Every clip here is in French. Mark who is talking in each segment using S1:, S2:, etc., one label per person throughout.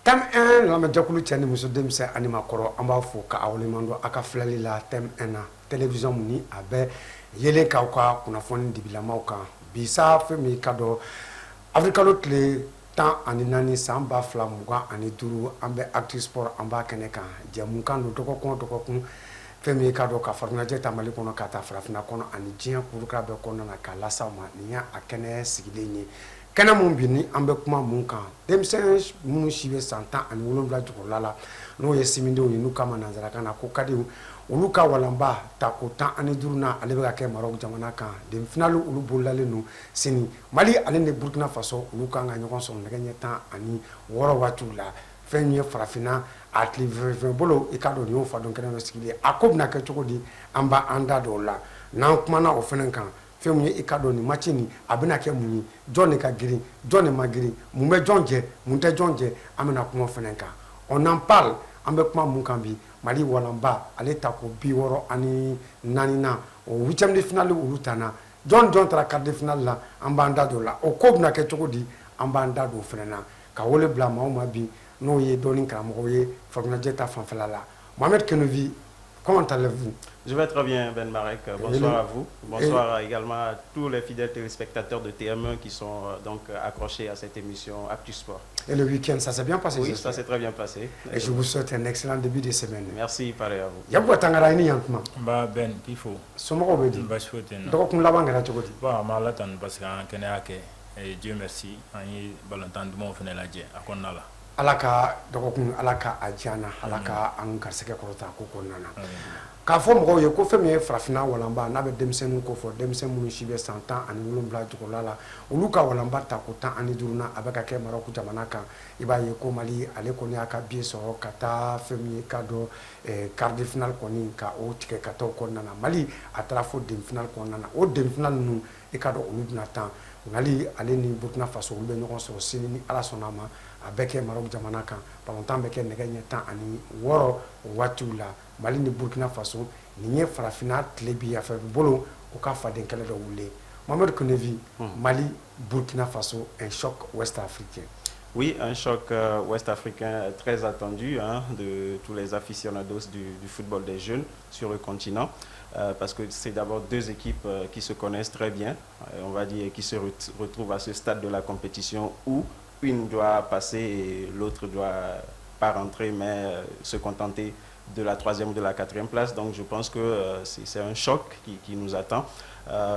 S1: thème 1 lamɛ jɛkulu cɛ ni muso denmisɛn ani maakɔrɔ an b'a fɔ ka aw lemandon a ka filɛli la thème 1 na télévision mun ni a bɛ yelen k'aw ka kunnafoni dibilamaw kan bi sa fɛn min ka dɔn afrikalo tile 14 san 2025 an bɛ actu sport an b'a kɛnɛ kan jɛmukan don dɔgɔkun fɛn min ka dɔn ka farinajɛ ta Mali kɔnɔ ka taa farafinna kɔnɔ ani diɲɛ kurukura bɛɛ kɔnɔna na k'a lasaw ma nin y'a kɛnɛ sigilen ye kɛnɛ mun bi ni an bɛ kuma mun kan denmisɛn minnu si bɛ san 17 jukɔrɔla la n'o ye simindenw ye n'u k'a ma nanzarakan na ko kadiw olu ka walanba ta ko 15 na ale bɛ ka kɛ Maroc jamana kan den final olu bolilalen don sini Mali ale ni Burkina Faso olu kan ka ɲɔgɔn sɔrɔ nɛgɛ ɲɛ 16 waatiw la fɛn ye farafinna a tile fɛn bolo i ka dɔn nin y'o fa dɔn kɛnɛ dɔ sigilen a ko bɛna kɛ cogo di an b'a an da dɔw la n'an kumana o fɛnɛ kan fɛn min ye i ka dɔn nin match nin a bɛna kɛ mun ye jɔn de ka girin jɔn de ma girin mun bɛ jɔn jɛ mun tɛ jɔn jɛ an bɛna kuma fɛnɛ kan on en parle an bɛ kuma mun kan bi Mali walanba ale ta ko 64 na o 8e de finale olu tana jɔn taara quart de finale la an b'an da dɔw la o ko bɛna kɛ cogo di an b'an da dɔw fɛnɛ na ka wele bila maaw ma bi n'o ye dɔɔni karamɔgɔw ye farinajɛ ta fanfɛla la Mohamed Kenovi, comment allez-vous?
S2: Je vais très bien, Ben Marek. Bonsoir à vous. Bonsoir également à tous les fidèles téléspectateurs de TM1 qui sont donc accrochés à cette émission Actu Sport.
S1: Et le week-end, ça s'est bien passé?
S2: Oui, ça s'est très bien passé.
S1: Et je vous souhaite un excellent début de semaine.
S2: Merci, pareil à vous.
S1: Yabou Tangara ini yantuma.
S3: Ba Ben, il faut.
S1: Somoro bedi.
S3: Ba choten.
S1: Doko kun laban gara chogodi.
S3: Ba malatan parce qu'en kenake et Dieu merci, en y balantandement fene la je akonna la.
S1: Alaka doko kun alaka ajana alaka an karseke korota ko konnana. K'a fɔ mɔgɔw ye ko fɛn min ye farafinna walanba n'a bɛ denmisɛnninw ko fɔ denmisɛn minnu si bɛ san 17 jukɔrɔla la olu ka walanba ta ko 15 na a bɛ ka kɛ Maroc jamana kan i b'a ye ko Mali ale kɔni y'a ka billet sɔrɔ ka taa fɛn min ye ka dɔn quart de finale kɔni ka o tigɛ ka taa o kɔnɔna na Mali a taara fo demi finale kɔnɔna na o demi finale ninnu i ka dɔn olu bɛna tan Mali ale ni Burkina Faso olu bɛ ɲɔgɔn sɔrɔ sini ni Ala sɔnna a ma a bɛ kɛ Maroc jamana kan balontan bɛ kɛ nɛgɛ ɲɛ 16 o waatiw la Mali ni Burkina Faso nin ye farafinna tile bi a fɛ bolo o ka faden kɛlɛ dɔ wuli Mohamed Kounevi Mali Burkina Faso un choc ouest-africain.
S2: Oui, un choc ouest-africain très attendu de tous les aficionados du football des jeunes sur le continent. Parce que c'est d'abord deux équipes qui se connaissent très bien, on va dire, qui se retrouvent à ce stade de la compétition où une doit passer et l'autre doit pas rentrer, mais se contenter de la 3e ou de la 4e place. Donc je pense que c'est un choc qui nous attend.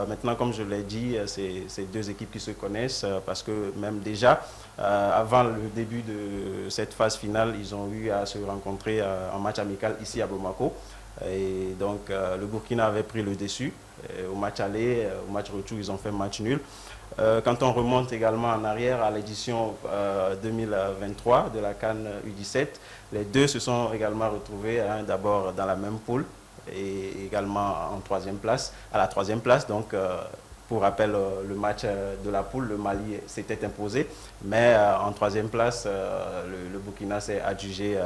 S2: Maintenant, comme je l'ai dit, c'est deux équipes qui se connaissent parce que même déjà, avant le début de cette phase finale, ils ont eu à se rencontrer en match amical ici à Bamako. Et donc le Burkina avait pris le dessus. Au match aller, au match retour, ils ont fait match nul. Quand on remonte également en arrière à l'édition 2023 de la CAN U17, les deux se sont également retrouvés d'abord dans la même poule et également en 3e place, à la 3e place. Donc pour rappel, le match de la poule, le Mali s'était imposé, mais en 3e place, le Burkina s'est adjugé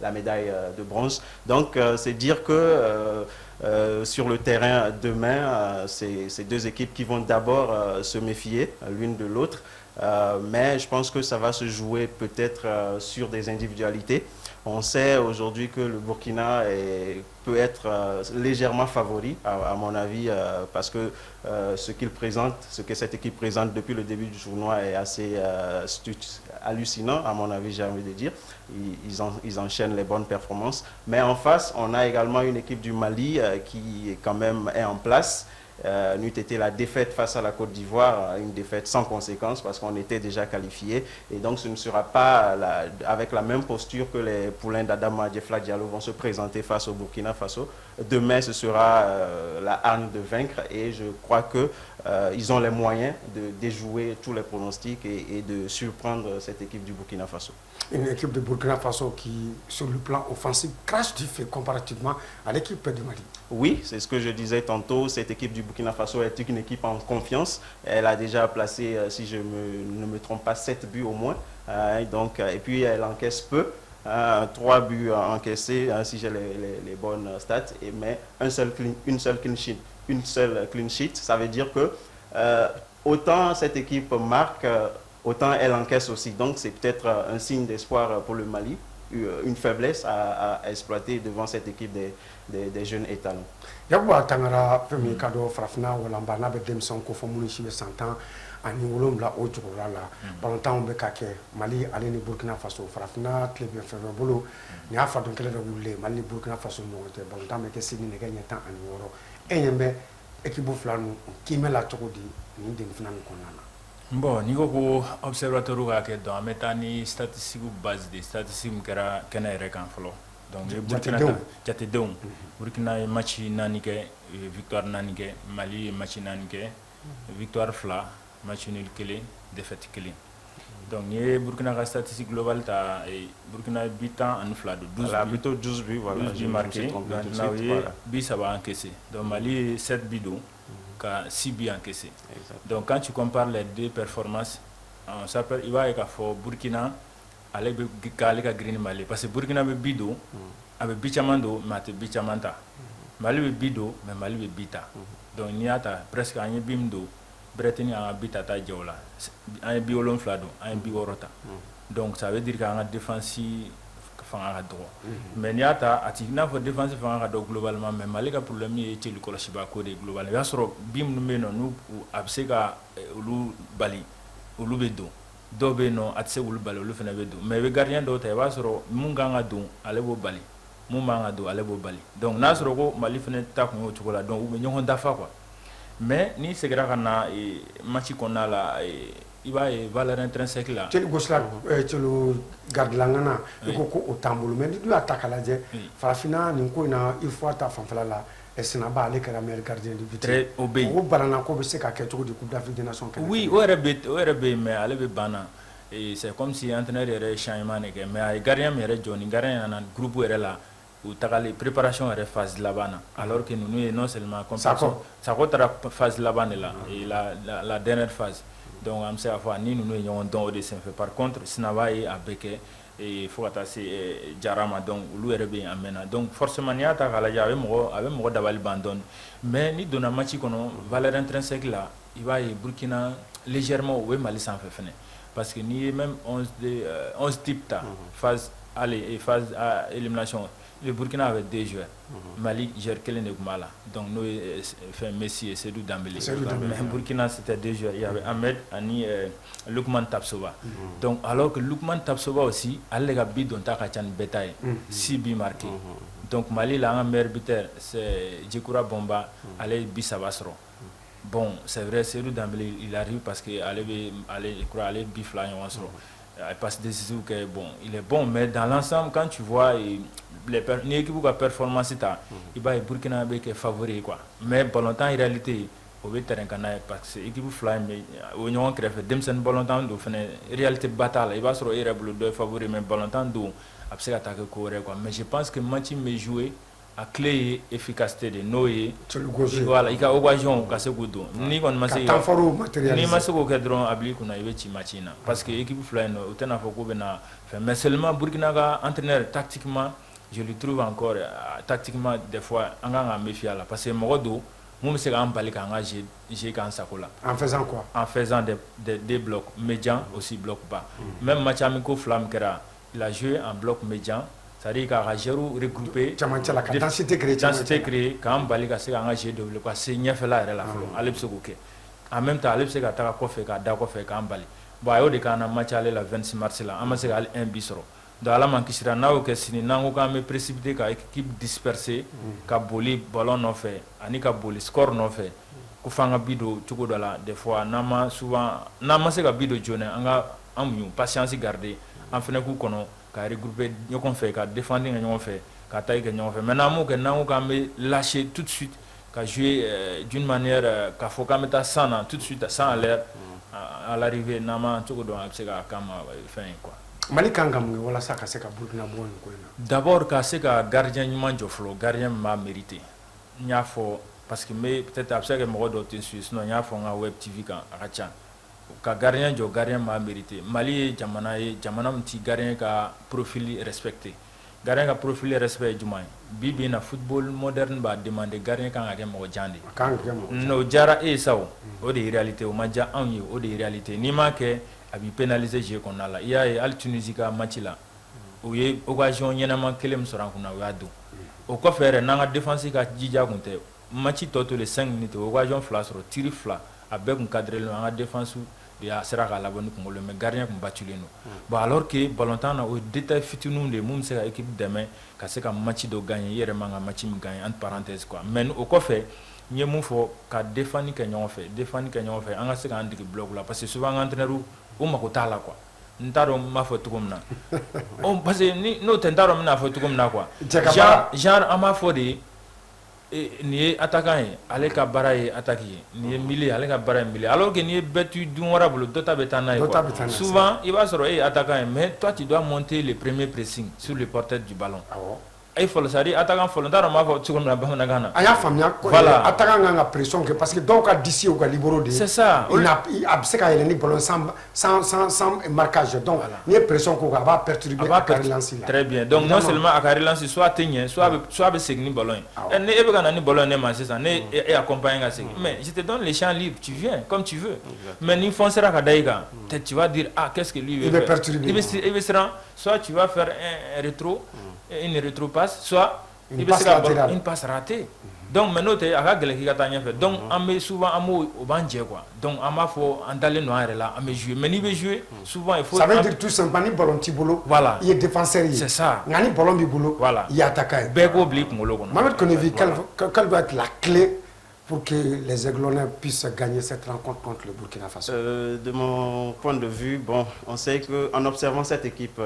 S2: la médaille de bronze. Donc c'est dire que sur le terrain demain, c'est deux équipes qui vont d'abord se méfier l'une de l'autre, mais je pense que ça va se jouer peut-être sur des individualités. On sait aujourd'hui que le Burkina peut être légèrement favori, à mon avis, parce que ce qu'il présente, ce que cette équipe présente depuis le début du tournoi est assez hallucinant, à mon avis, j'ai envie de dire. Ils enchaînent les bonnes performances. Mais en face, on a également une équipe du Mali qui quand même est en place. N'eût été la défaite face à la Côte d'Ivoire, une défaite sans conséquence parce qu'on était déjà qualifié. Et donc ce ne sera pas avec la même posture que les poulains d'Adama Djefla Diallo vont se présenter face au Burkina Faso. Demain, ce sera la hargne de vaincre et je crois qu'ils ont les moyens de déjouer tous les pronostics et de surprendre cette équipe du Burkina Faso.
S1: Une équipe de Burkina Faso qui, sur le plan offensif, crache du feu comparativement à l'équipe du Mali. Oui,
S2: c'est ce que je disais tantôt. Cette équipe du Burkina Faso est une équipe en confiance. Elle a déjà placé, si je ne me trompe pas, 7 buts au moins. Et puis elle encaisse peu. 3 buts encaissés, si j'ai les bonnes stats, mais une seule clean sheet. Ça veut dire que autant cette équipe marque, autant elle encaisse aussi. Donc c'est peut-être un signe d'espoir pour le Mali, une faiblesse à exploiter devant cette équipe des jeunes étalons.
S1: Yakuba Tangara femi kado farafina walamba na be demson ko fomuni shibe santan ani wolomla o jukura la balontan be kake Mali ale ni Burkina Faso farafina klebe febe bolo ni afa don kele do wulle Mali Burkina Faso no te balontan be ke sini ne ganya tan ani woro enyembe ekibu flanu kimela tokodi ni den fina ni konana.
S3: Bon, ni ko observateur ka ke do ameta ni statistique base de statistique kera kena yɛrɛ kan fɔlɔ. Donc Burkina jatedenw Burkina ye match naani kɛ victoire naani kɛ Mali ye match naani kɛ victoire 2 match nul 1 défaite 1. Donc ni ye Burkina ka statistique globale ta Burkina ye but 10 ani 2 do 12 buts,
S2: plutôt 12 buts voilà,
S3: 12 buts marqués, na ye but 7 encaissé. Donc Mali ye 7 buts do ka 6 buts encaissés. Donc quand tu compares les deux performances, ça peut il va y avoir Burkina ale be kale ka green Mali parce que Burkina be bido abe bichamando mate bichamanta Mali be bido mais Mali be bita donc ni ata presque anye bimdo breteni a bita ta jawla anye biolon flado anye biorota donc ça veut dire que en défense fanga do mais ni ata ati na fo défense fanga do globalement mais Mali ka problème ni ci lu ko shiba ko de global ya soro bim no meno nu abse ka ulu bali ulu be do dɔw bɛ yen nɔ a tɛ se k'olu bali olu fana bɛ don mais i bɛ gardien dɔw ta i b'a sɔrɔ mun kan ka don ale b'o bali mun man ka don ale b'o bali donc n'a sɔrɔ ko Mali fana ta kun y'o cogo la donc u bɛ ɲɔgɔn dafa quoi mais ni segira ka na match kɔnɔna la i b'a ye valeur intrinsèque la
S1: celu gosla celu gardlangana ko o tambolo mais du y'a ta k'a lajɛ farafina nin ko in na il faut ta fanfɛla la Sinaba ale kɛra meilleur gardien du but.
S3: Très obéi.
S1: O banana ko bɛ se ka kɛ cogo di Coupe d'Afrique des Nations kɛlɛ.
S3: Oui, o yɛrɛ bɛ mais ale bɛ banna et c'est comme si entraîneur yɛrɛ changement de kɛ mais a ye gardien min yɛrɛ jɔ ni gardien nana groupe yɛrɛ la u tagalen préparation yɛrɛ phase laban na alors que ninnu ye non seulement compétition Sakɔ taara phase laban de la et la dernière phase donc an bɛ se k'a fɔ ni ninnu ye ɲɔgɔn dɔn o de senfɛ par contre Sinaba ye a bɛɛ kɛ fo ka taa se Jarama donc olu yɛrɛ bɛ yen a mɛnna donc forcément n'i y'a ta k'a lajɛ a bɛ mɔgɔ dabali ban dɔɔni mais ni donna match kɔnɔ valeur intrinsèque la i b'a ye Burkina légèrement o bɛ Mali sanfɛ fɛnɛ parce que n'i ye même 11 types ta phase élimination le Burkina avait 2 joueurs Mali joueur kelen de tun b'a la donc n'o ye Messi et Seydou Dembélé mais Burkina c'était 2 joueurs il y avait Ahmed ani Lukman Tapsoba donc alors que Lukman Tapsoba aussi ale ka but dont ta ka ca ni bɛɛ ta ye 6 buts marqués donc Mali la an ka meilleur buteur c'est Djikoura Bomba ale ye but 3 sɔrɔ bon c'est vrai Seydou Dembélé il arrive parce que ale je crois ale but 2 ɲɔgɔn sɔrɔ il passe décisif que bon il est bon mais dans l'ensemble quand tu vois ni équipe ka performance ta i b'a ye Burkina bɛ kɛ favori quoi mais ballontan en réalité o bɛ terrain kan n'a ye parce que équipe fila in bɛ o ɲɔgɔn kɛrɛfɛ denmisɛnnin ballontan don fɛnɛ réalité ba t'a la i b'a sɔrɔ e yɛrɛ bolo dɔ ye favori mais ballontan don a bɛ se ka taa kɛ ko wɛrɛ quoi mais je pense que match bɛ jouer a clé ye efficacité de n'o ye voilà i ka occasion ka se k'o don n'i kɔni ma se n'i ma se k'o kɛ dɔrɔn a b'i kunna i bɛ ci match in na parce que équipe fila in o tɛna fɔ k'o bɛ na fɛn mais seulement Burkina ka entraîneur tactiquement je le trouve encore tactiquement des fois an kan ka méfier la parce que mɔgɔ don mun bɛ se k'an bali k'an ka jouer k'an sago la
S1: en faisant quoi
S3: en faisant des blocs médians aussi bloc bas même match min ko fila min kɛra il a joué en bloc médian c'est-à-dire k'a ka joueurs regrouper densité créer k'an bali ka se k'an ka jeu développer ka se ɲɛfɛla yɛrɛ la fɔlɔ ale bɛ se k'o kɛ en même temps ale bɛ se ka taga kɔfɛ k'a da kɔfɛ k'an bali bon a y'o de k'an na match ale la 26 mars la an ma se ka hali 1 but sɔrɔ donc ala man kisira n'a y'o kɛ sini n'an ko k'an bɛ précipiter ka équipe disperser ka boli ballon nɔfɛ ani ka boli score nɔfɛ ko f'an ka but don cogo dɔ la des fois n'an ma se ka but don joona an muɲu patience garder an fɛnɛ k'u kɔnɔ ka regrouper ɲɔgɔn fɛ ka défendre kɛ ɲɔgɔn fɛ ka taille kɛ ɲɔgɔn fɛ mais n'an m'o kɛ n'an ko k'an bɛ lâcher tout de suite ka jouer d'une manière k'a fɔ k'an bɛ taa 100 na tout de suite 100 à l'heure à l'arrivée n'an ma cogo dɔn a bɛ se ka k'an ma fɛn ye quoi.
S1: Mali kan ka mun kɛ walasa ka se ka Burkina bɔ nin ko in na
S3: d'abord ka se ka gardien ɲuman jɔ fɔlɔ gardien min b'a mérité n y'a fɔ parce que peut-être a bɛ se ka kɛ mɔgɔ dɔw tɛ suit sinon n y'a fɔ n ka web TV kan a ka ca ka gardien jɔ gardien b'a mérité Mali ye jamana min ti gardien ka profil respecté gardien ka profil respect ye jumɛn ye bi in na football moderne b'a demander gardien kan ka kɛ mɔgɔ jan de n'o diyara e ye sa o de ye réalité o ma diya anw ye o de ye réalité n'i m'a kɛ a b'i pénaliser jeu kɔnɔna la i y'a ye hali Tunisie ka match la u ye occasion ɲɛnama kelen min sɔrɔ an kunna u y'a dun o kɔfɛ yɛrɛ n'an ka défense ka jija kun tɛ match tɔ to le 5 minutes occasion 2 sɔrɔ tiri 2 a bɛɛ kun cadré len an ka défense de y'a sera k'a labɔ ni kunkolo mais gardien kun battulen don bon alors que ballontan na o ye détail fitininw de mun bɛ se ka équipe dɛmɛ ka se ka match dɔ gagner i yɛrɛ man ka match min gagner entre parenthèses quoi mais o kɔfɛ n ye mun fɔ ka défendre kɛ ɲɔgɔn fɛ an ka se k'an dege bloc la parce que souvent an ka entraîneur u mako t'a la quoi n t'a dɔn n b'a fɔ cogo min na parce que n'o tɛ n t'a dɔn n bɛna fɔ cogo min na quoi genre an b'a fɔ de nin ye attaquant ye ale ka baara ye attaque ye nin ye milieu ale ka baara ye milieu alors que n'i ye bɛɛ to dun wɛrɛ bolo dɔ ta bɛ taa n'a ye quoi souvent i b'a sɔrɔ e ye attaquant ye mais toi tu dois monter le premier pressing sur le porteur du ballon ay fɔlɔ c'est à dire attaquant fɔlɔ n t'a dɔn n b'a fɔ cogo min na bamanankan na
S1: a y'a faamuya
S3: voilà
S1: attaquant kan ka pression kɛ parce que dɔw ka disi u ka libéro de
S3: c'est ça
S1: a bɛ se ka yɛlɛ ni ballon sans marquage donc n'i ye pression k'o kan a b'a perturber a ka relance la
S3: très bien donc non seulement a ka relance soit a tɛ ɲɛ soit a bɛ segin ni ballon ye ni e bɛ ka na ni ballon ye ne ma sisan ne e accompagne ka segin mais je te donne les champs libres tu viens comme tu veux mais ni foncera ka da i kan tu vas dire ah qu'est-ce que lui veut faire i bɛ siran soit tu vas faire un rétro une rétropasse soit une passe ratée donc mais n'o tɛ a ka gɛlɛn k'i ka taa ɲɛfɛ donc an bɛ souvent an b'o o b'an jɛ quoi donc an b'a fɔ an dalen don an yɛrɛ la an bɛ jouer mais n'i bɛ jouer souvent il faut
S1: ça veut dire tout simplement ni ballon t'i bolo
S3: voilà
S1: i ye défenseur ye
S3: c'est ça
S1: nka ni ballon b'i bolo
S3: voilà
S1: i ye attaquant ye
S3: bɛɛ k'o bila i kunkolo kɔnɔ
S1: Mohamed Konevi quelle doit être la clé pour que les Aiglonnais puissent gagner cette rencontre contre le Burkina Faso?
S2: De mon point de vue, bon, on sait qu'en observant cette équipe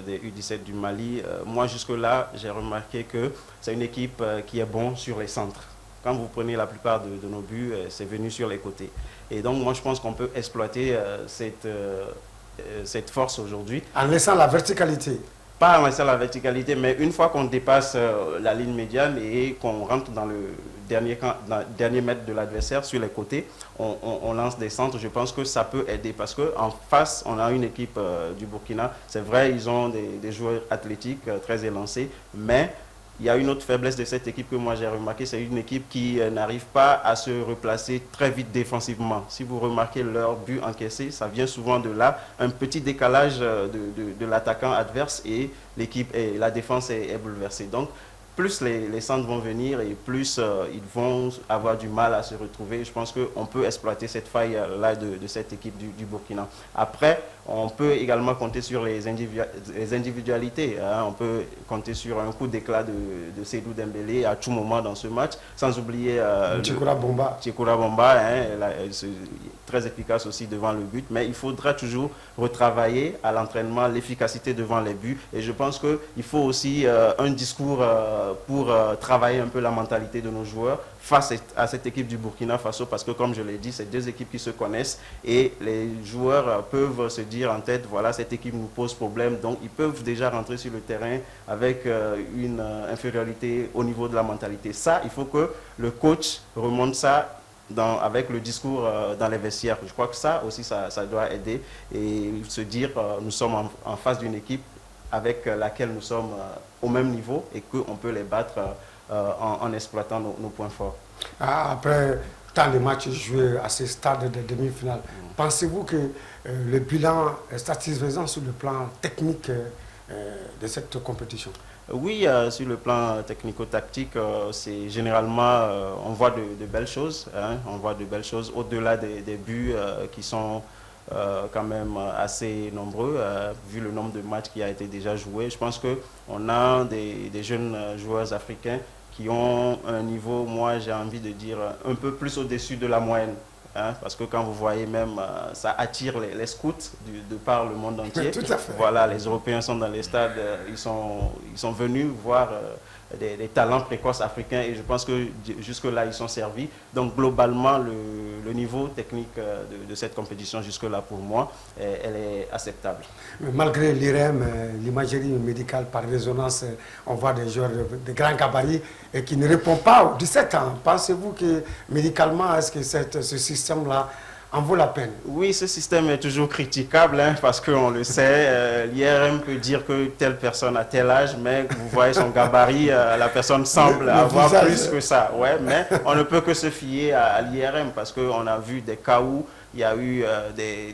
S2: des U17 du Mali, moi jusque-là, j'ai remarqué que c'est une équipe qui est bonne sur les centres. Quand vous prenez la plupart de nos buts, c'est venu sur les côtés. Et donc moi je pense qu'on peut exploiter cette force aujourd'hui.
S1: En laissant la verticalité.
S2: Pas en laissant la verticalité, mais une fois qu'on dépasse la ligne médiane et qu'on rentre dans le dernier mètre de l'adversaire sur les côtés, on lance des centres. Je pense que ça peut aider parce qu'en face, on a une équipe du Burkina. C'est vrai, ils ont des joueurs athlétiques très élancés, mais il y a une autre faiblesse de cette équipe que moi j'ai remarqué, c'est une équipe qui n'arrive pas à se replacer très vite défensivement. Si vous remarquez leur but encaissé, ça vient souvent de là, un petit décalage de l'attaquant adverse et l'équipe et la défense est bouleversée. Donc plus les centres vont venir et plus ils vont avoir du mal à se retrouver. Je pense qu'on peut exploiter cette faille-là de cette équipe du Burkina. Après, on peut également compter sur les individualités. Hein. On peut compter sur un coup d'éclat de Seydou Dembélé à tout moment dans ce match, sans oublier
S1: Tchikoura
S2: Bomba, hein, très efficace aussi devant le but. Mais il faudra toujours retravailler à l'entraînement l'efficacité devant les buts. Et je pense qu'il faut aussi un discours pour travailler un peu la mentalité de nos joueurs face à cette équipe du Burkina Faso, parce que comme je l'ai dit, c'est deux équipes qui se connaissent et les joueurs peuvent se dire en tête, voilà, cette équipe nous pose problème, donc ils peuvent déjà rentrer sur le terrain avec une infériorité au niveau de la mentalité. Ça, il faut que le coach remonte ça avec le discours dans les vestiaires. Je crois que ça aussi, ça doit aider et se dire, nous sommes en face d'une équipe avec laquelle nous sommes au même niveau et qu'on peut les battre en exploitant nos points forts.
S1: Après tant de matchs joués à ce stade de demi-finale, pensez-vous que le bilan est satisfaisant sur le plan technique de cette compétition?
S2: Oui, sur le plan technico-tactique, c'est généralement, on voit de belles choses. Hein, on voit de belles choses au-delà des buts qui sont quand même assez nombreux, vu le nombre de matchs qui a été déjà joué. Je pense qu'on a des jeunes joueurs africains qui ont un niveau, moi j'ai envie de dire, un peu plus au-dessus de la moyenne. Hein, parce que quand vous voyez même, ça attire les scouts de par le monde entier.
S1: Tout à fait.
S2: Voilà, les Européens sont dans les stades, ils sont venus voir des talents précoces africains et je pense que jusque-là, ils sont servis. Donc globalement, le niveau technique de cette compétition jusque-là, pour moi, elle est acceptable.
S1: Mais malgré l'IRM, l'imagerie médicale par résonance, on voit des joueurs de grands gabarits et qui ne répondent pas aux 17 ans. Pensez-vous que médicalement, est-ce que ce système-là en vaut la peine?
S2: Oui, ce système est toujours critiquable, hein, parce qu'on le sait, l'IRM peut dire que telle personne a tel âge, mais vous voyez son gabarit, la personne semble avoir plus que ça. Ouais, mais on ne peut que se fier à l'IRM, parce qu'on a vu des cas où il y a eu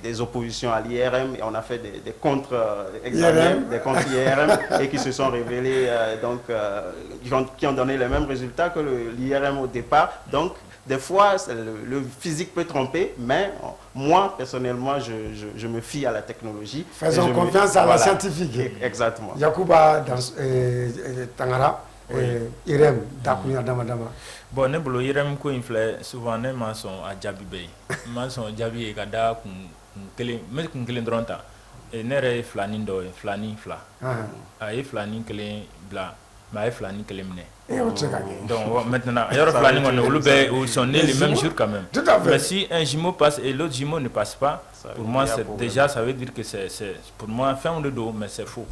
S2: des oppositions à l'IRM et on a fait des contre-examens, des contre IRM et qui se sont révélés, qui ont donné les mêmes résultats que l'IRM au départ. Donc, des fois, le physique peut tromper, mais moi, personnellement, je me fie à la technologie.
S1: Faisons confiance à la scientifique.
S2: Exactement.
S1: Yacouba Tangara, Irem, Dakunya Dama.
S3: Bon, ne bolo Irem ko infle souvent ne maçon a jabi be. Maçon jabi e kada kun kelen dronta. E ne re flani do flani fla. A flani kelen bla. Mais il flani kelen mine. Donc maintenant, il y a flani on sont nés les mêmes jours quand même.
S1: Tout à fait.
S3: Mais si un jumeau passe et l'autre jumeau ne passe pas, pour moi déjà ça veut dire que c'est pour moi fin de dos, mais c'est faux.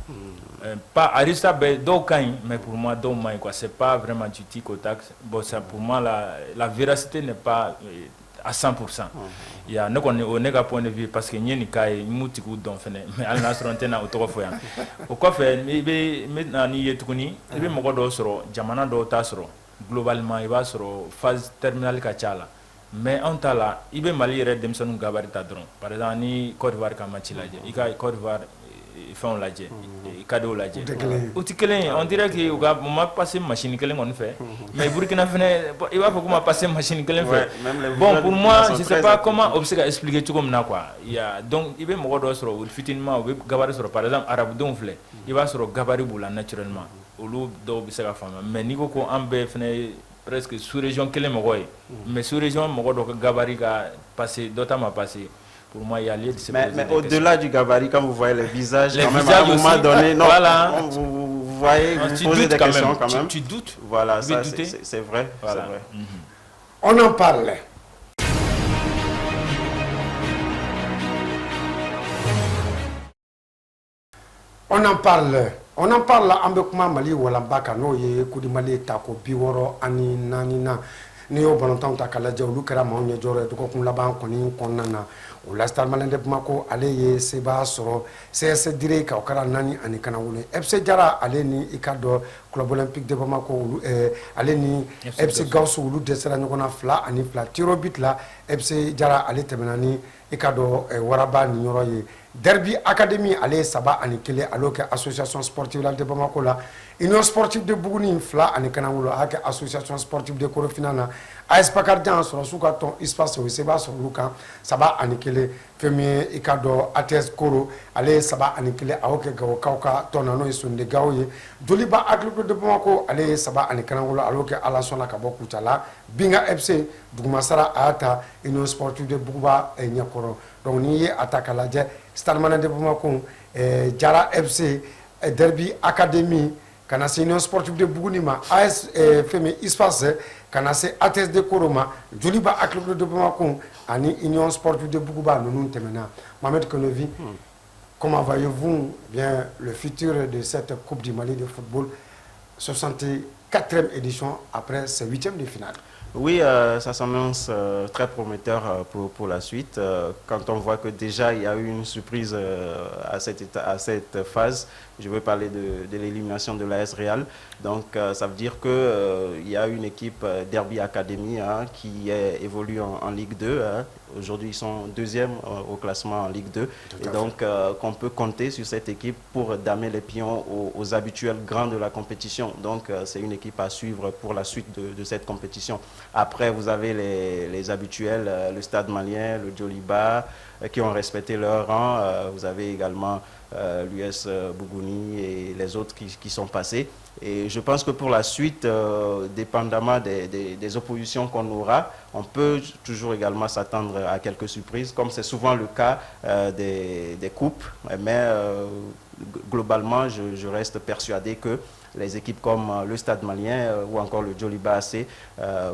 S3: Pas Arista d'aucun, mais pour moi d'aucun quoi. C'est pas vraiment du tic au tac. Bon, ça pour moi la véracité n'est pas à 100%. Il y a ne connaît au néga point de vue parce que n'y a ni kai mutiku don fene mais al nasrantena autographe ya au quoi fait mais maintenant ni yetukuni il be moko do soro jamana do ta soro globalement il va soro phase terminale ka chala mais on ta là il be mali yere demsonu gabarita dron par exemple ni Côte d'Ivoire ka match laje i ka Côte d'Ivoire font laje cadeau laje outi kelen on dirait que on m'a passé machine kelen on fait mais Burkina Faso il va faut qu'on m'a passé machine kelen fait bon pour moi je sais pas comment obséquer expliquer tout comme na quoi il y a donc il veut mo do soro fitinement ou gabarit soro par exemple arabe don flé il va soro gabarit boula naturellement au loup do bisaka fama mais ni ko ambe fene presque sous région kelen mo goy mais sous région mo do gabarit ga passer d'autant passé. Pour moi, il y a lieu de se poser
S2: mais au-delà du gabarit, quand vous voyez les visages,
S3: les
S2: quand même,
S3: visages
S2: à un moment donné, non,
S3: voilà.
S2: vous voyez, vous posez des questions quand même.
S3: Tu doutes.
S2: Voilà, ça, c'est vrai.
S3: Voilà.
S2: Vrai.
S1: On en parle. On en parle. On en parle avec Mali Walambaka, no ye Koudi Mali Tako Biworo Ani Nanina. Ni yo balontan ta kala je olu kɛra maaw ɲɛ jɔrɔ ye dɔgɔkun laban kɔni kɔnɔna na o la Star Malien de Bamako ale ye seba sɔrɔ CS dire ka o kɛra 4 ani kana wolo FC Jara ale ni i ka dɔ Club Olympique de Bamako olu ale ni FC Gausu olu dɛsɛra ɲɔgɔn na 2-2 tiro bit la FC Jara ale tɛmɛna ni i ka dɔ Waraba ni yɔrɔ ye Derby Academy ale 3-1 alors que association sportive de Bamako la Union sportive de Buguni 2 kana wolo a kɛ association sportive de Korofina na AS Pakardian sɔrɔ su ka tɔn espace o seba sɔrɔ olu kan 3-1 fɛn min ye i ka dɔ ATS Koro ale ye 3-1 a y'o kɛ Gawokaw ka tɔn na n'o ye Sondegaw ye Joliba Club de Bamako ale ye 3-1 wolo a y'o kɛ Alasɔn na ka bɔ Kucala Binga FC Dugumasara a y'a ta Union sportive de Buguba ɲɛkɔrɔ donc n'i ye a ta k'a lajɛ Stade Malien de Bamako Jara FC Derby Academy kana se Union sportive de Buguni ma AS femi espace kana se ATS de Koroma Joliba Club de Bamako ani Union sportive de Buguba nous temena Mohamed Konovi comment voyez-vous bien le futur de cette Coupe du Mali de football 64e édition après ces 8e de finale?
S2: Oui, ça s'annonce très prometteur pour la suite. Quand on voit que déjà il y a eu une surprise à cette phase, je veux parler de l'élimination de l'AS Real. Donc ça veut dire qu'il y a une équipe Derby Academy qui évolue en Ligue 2. Aujourd'hui, ils sont 2e au classement en Ligue 2. Et donc, qu'on peut compter sur cette équipe pour damer les pions aux habituels grands de la compétition. Donc, c'est une équipe à suivre pour la suite de cette compétition. Après, vous avez les habituels, le Stade Malien, le Joliba, qui ont respecté leur rang. Vous avez également l'US Bougouni et les autres qui sont passés. Et je pense que pour la suite, dépendamment des oppositions qu'on aura, on peut toujours également s'attendre à quelques surprises, comme c'est souvent le cas des coupes. Mais globalement, je reste persuadé que les équipes comme le Stade Malien ou encore le Joliba AC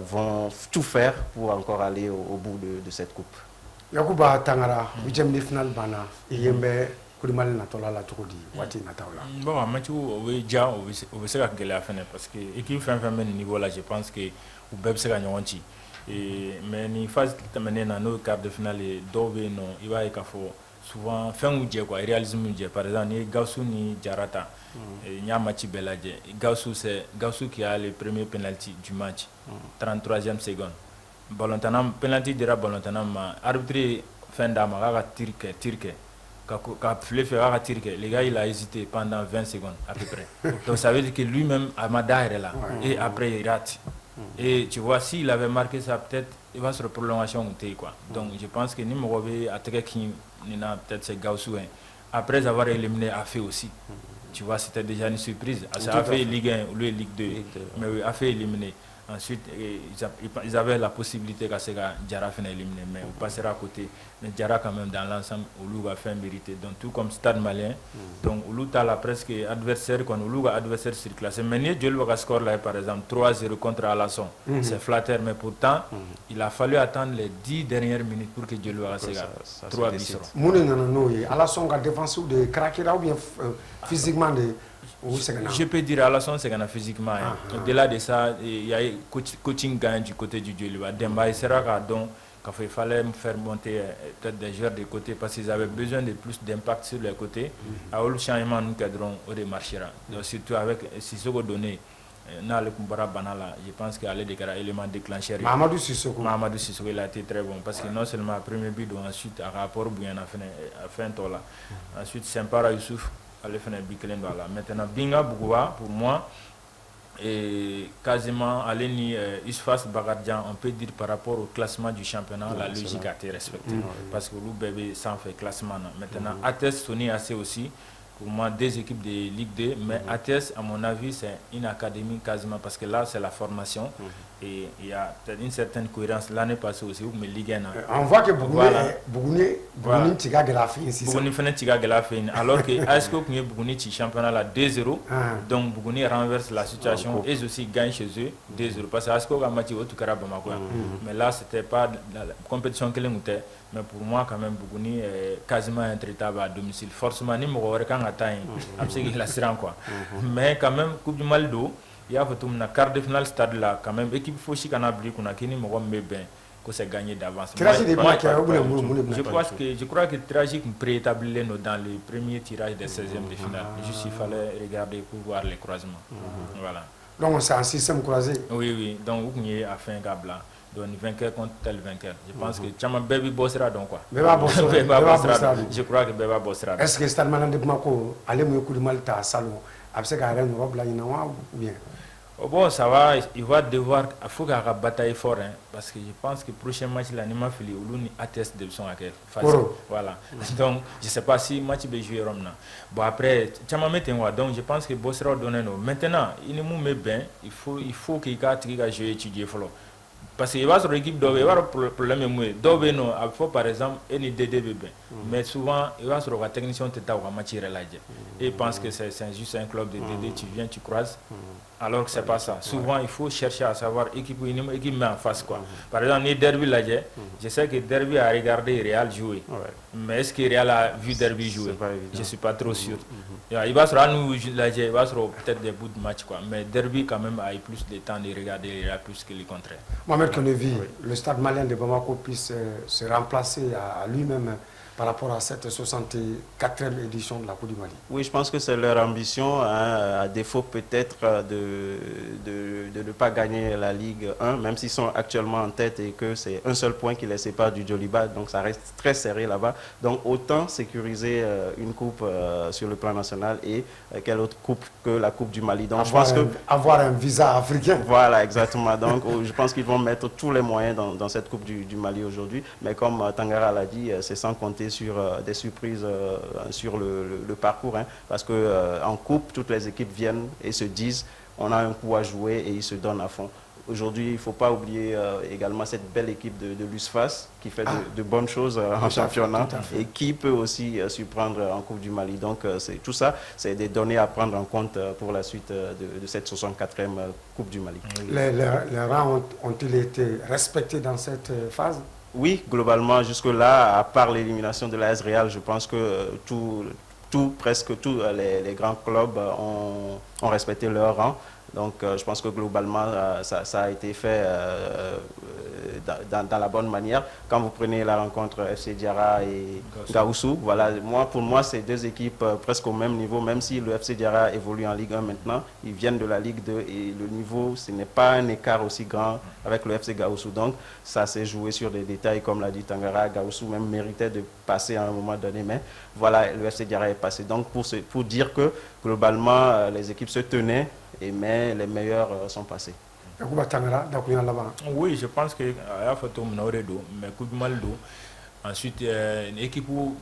S2: vont tout faire pour encore aller au bout de cette coupe.
S1: Yacouba Tangara, 8e de finale bana, Yembe Koulibaly natola la togodi wati nataola.
S3: Bon, match où déjà on veut se gagner la fin parce que équipe fin niveau là, je pense que ou beb se gagner wanti. Et mais ni phase terminée dans nos quarts de finale d'ové non, il va y avoir souvent fin ou quoi, réalisme par exemple ni Gausu ni Jarata. Il y a un match beladje. Gausu qui a le premier penalty du match, 33e seconde. Penalty dira Ballontanam arbitré fin d'ama, tirke. Les gars, il a hésité pendant 20 secondes à peu près. Donc ça veut dire que lui-même, Amada est là. Et après, il rate. Et tu vois, s'il avait marqué ça, peut-être, il va sur prolongation. Quoi. Donc je pense que Nimorobe a peut-être c'est Gaussou. Après avoir éliminé Afé aussi. Tu vois, c'était déjà une surprise. Ça a fait Ligue 1 ou Ligue 2. Mais oui, Afé éliminé. Ensuite, ils avaient la possibilité que Diarra finisse éliminé, mais on passera à côté. Mais Diarra, quand même, dans l'ensemble, Oulou va faire mériter. Donc, tout comme Stade Malien, donc Oulou a la presque adversaire, quand Oulou a adversaire surclassé. Mais Dieu va score là, par exemple, 3-0 contre Alasson. C'est flatteur, mais pourtant, il a fallu attendre les 10 dernières minutes pour que Dieu le fasse 3 bisous.
S1: Alasson a défense de Krakira ou bien physiquement de.
S3: Je peux dire à la son c'est physiquement. Au-delà de ça, il y a coaching gain du côté du Djoliba. Demba sera donc qu'il fallait faire monter peut-être des joueurs de côté parce qu'ils avaient besoin de plus d'impact sur les côtés. À le changement nous cadrons au démarchera. Donc surtout avec Sissoko donné dans le Kumbara Banala, je pense qu'il y a des éléments déclencheurs.
S1: Mahamadou Sissoko
S3: il a été très bon parce que non seulement premier but, ensuite à rapport bien à fin là. Ensuite Sempara Youssouf. Maintenant, Binga Bougoua, pour moi, et quasiment Aleni Isfas Bagadjan, on peut dire par rapport au classement du championnat, la logique a été respectée. Parce que Loubébé s'en fait classement. Maintenant, Athès, Sony assez aussi. Pour moi, des équipes de Ligue 2, mais Athès, à mon avis, c'est une académie quasiment, parce que là, c'est la formation, et il y a peut-être une certaine cohérence. L'année passée aussi, mais Ligue 1.
S1: On voit que Bougouni Tiga Gelafin,
S3: Bougouni Tiga Gelafin, alors que Asko Bougouni championnat là 2-0, donc Bougouni renverse la situation, et aussi gagne chez eux 2-0, parce que Asko a matché au Bamako. Mais là, c'était pas la compétition que l'on était. Mais pour moi, quand même, Bougouni est quasiment intraitable à domicile. Forcément, ni Mogo Rekan atteint, mais quand même, Coupe du Maldo, il y a une quart de finale stade là, quand même, équipe Fauchi Kanabri, qu'on a Kini Mogo Mbeben, que c'est gagné d'avance. Je crois que Tragique préétablit dans les premiers tirages des 16e de finale. Juste il fallait regarder pour voir les croisements. Voilà.
S1: Donc c'est un système croisé.
S3: Oui, donc on y a fait un gable là. Donc vainqueur contre tel vainqueur. Je pense que Chama Baby bossera donc quoi.
S1: Beba bossera.
S3: Je crois que Beba bossera.
S1: Est-ce que Stade Malien de Bamako allait me coup de Malta à Salon après qu'à Rennes Europe là il ou bien?
S3: Bon, ça va, il va devoir, il faut qu'il y ait une bataille forte, parce que je pense que le prochain match, l'anima fili ou l'uni atteste de son accueil. Voilà. Donc, je ne sais pas si le match va jouer Rome. Bon, après, donc je pense que Bossera donne nous. Maintenant, il nous met bien, il faut qu'il y ait un jeu étudié. Parce qu'il va sur l'équipe d'Obe, il va avoir un problème. D'Obe, il faut par exemple, un DDB. Mais souvent, il va sur la technicien de ta match. Et il pense que c'est juste un club de DD, tu viens, tu croises. Alors que ce n'est pas ça. Souvent, il faut chercher à savoir l'équipe met en face. Quoi. Par exemple, les Derby, je sais que Derby a regardé Real jouer. Mais est-ce que Real a vu Derby jouer? Je ne suis pas trop sûr. Il va sur il va sur peut-être des bouts de match. Quoi. Mais Derby, quand même, a eu plus de temps de regarder Real plus que le contraire.
S1: Mohamed Konevi, le Stade Malien de Bamako puisse se remplacer à lui-même par rapport à cette 64e édition de la Coupe du Mali.
S2: Oui, je pense que c'est leur ambition, à défaut peut-être de ne pas gagner la Ligue 1, même s'ils sont actuellement en tête et que c'est un seul point qui les sépare du Djoliba, donc ça reste très serré là-bas. Donc autant sécuriser une coupe sur le plan national et quelle autre coupe que la Coupe du Mali. Donc
S1: avoir un visa africain.
S2: Voilà, exactement. Donc je pense qu'ils vont mettre tous les moyens dans cette Coupe du Mali aujourd'hui. Mais comme Tangara l'a dit, c'est sans compter sur des surprises sur le parcours, parce que en coupe, toutes les équipes viennent et se disent on a un coup à jouer et ils se donnent à fond. Aujourd'hui, il ne faut pas oublier également cette belle équipe de l'USFAS qui fait de bonnes choses en championnat et qui peut aussi surprendre en Coupe du Mali. Donc tout ça, c'est des données à prendre en compte pour la suite de cette 64e Coupe du Mali.
S1: Les rangs ont-ils été respectés dans cette phase?
S2: Oui, globalement, jusque-là, à part l'élimination de l'AS Real, je pense que presque tous les grands clubs ont respecté leur rang. Donc je pense que globalement, ça a été fait dans la bonne manière. Quand vous prenez la rencontre FC Diarra et Gaoussou, voilà, pour moi, c'est deux équipes presque au même niveau, même si le FC Diarra évolue en Ligue 1 maintenant, ils viennent de la Ligue 2 et le niveau, ce n'est pas un écart aussi grand avec le FC Gaoussou. Donc ça s'est joué sur des détails, comme l'a dit Tangara. Gaoussou même méritait de passer à un moment donné, mais voilà, le FC Diarra est passé. Donc pour dire que globalement, les équipes se tenaient, mais les meilleurs sont passés.
S3: Oui, je pense que mais coup de mal d'eau. Ensuite, une équipe où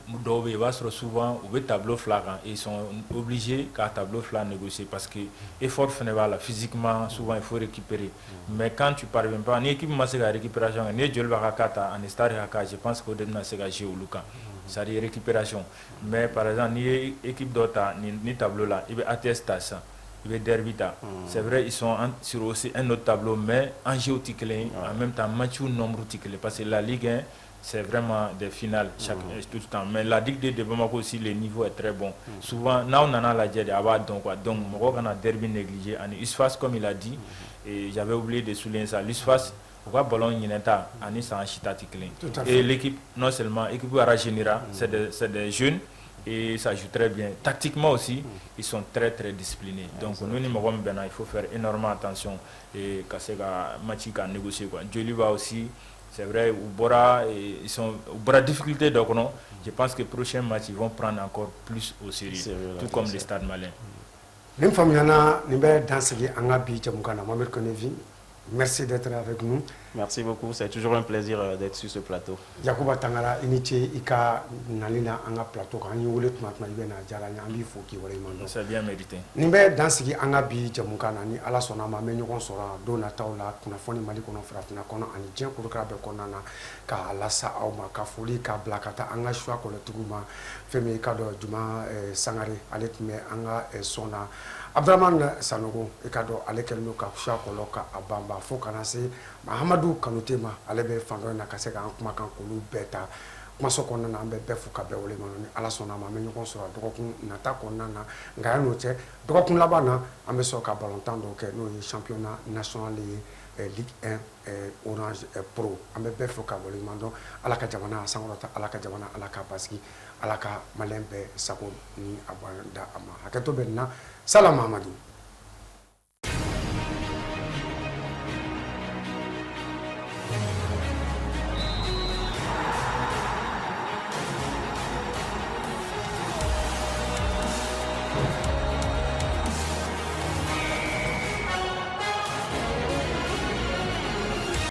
S3: il va se souvent au tableau flagrant. Ils sont obligés qu'à tableau flagrant négocier parce que effort physiquement, souvent il faut récupérer. Mais quand tu parviens pas, une équipe masse la récupération, je pense qu'au début c'est gagé au Luka. C'est-à-dire récupération. Mais par exemple, ni équipe d'autres ni tableau là, il va attester ça. Il va derbita. C'est vrai, ils sont sur aussi un autre tableau, mais en géoticlé, en même temps, match ou nombre ticlé. Parce que la Ligue 1, c'est vraiment des finales tout le temps. Mais la Ligue 2 de Bamako aussi, le niveau est très bon. Souvent, là, on en a la diède, donc, on a derby négligé. En USFAS, comme il a dit, et j'avais oublié de souligner ça, l'USFAS, ballon Yineta, Ani Sanchita ticlé. Et l'équipe, non seulement, l'équipe Aragénira, c'est des jeunes. Et ça joue très bien. Tactiquement aussi, ils sont très très disciplinés. Donc nous, il faut faire énormément attention et casser la match à négocier. Joliba aussi, c'est vrai, ils sont au difficulté. Donc non, je pense que les prochains matchs ils vont prendre encore plus au sérieux, tout comme les stades malins.
S1: Merci d'être avec nous.
S2: Merci beaucoup, c'est toujours un plaisir d'être sur ce plateau.
S1: Yakuba Tangara, initié Ika Nalina Anga plateau, quand il voulait maintenant il vient à Jalanya, il faut qu'il voulait manger.
S3: C'est bien mérité.
S1: Nimbe dansigi anga bi jamukana ni ala sona ma menyo kon sora do na taula kuna foni mali kono frafina kono ani jen ko ka be kono na ka lasa aw ma ka foli ka blakata anga shwa ko le tuguma femi ka do juma sangare aletme anga sona Abdraman Sanogo ekado alekelno ka shwa ko loka abamba fo kana se Mahamadou Kanutema alebe fando na kaseka kuma kan ko lu beta maso kɔnɔna na an bɛ bɛɛ fo ka bɛɛ wale ni ala sɔnna ma an bɛ ɲɔgɔn sɔrɔ dɔgɔkun nata kɔnɔna na nka yan n'o cɛ dɔgɔkun laban na an bɛ sɔrɔ ka balontan dɔw kɛ n'o ye championnat national ye Ligue 1 Orange Pro an bɛ bɛɛ fo ka wale dɔn ala ka jamana a sankɔrɔta ala ka jamana ala ka basigi ala ka maliyɛn bɛɛ sago ni a bɔda a ma hakɛto bɛ nin na Salam Mahamadou.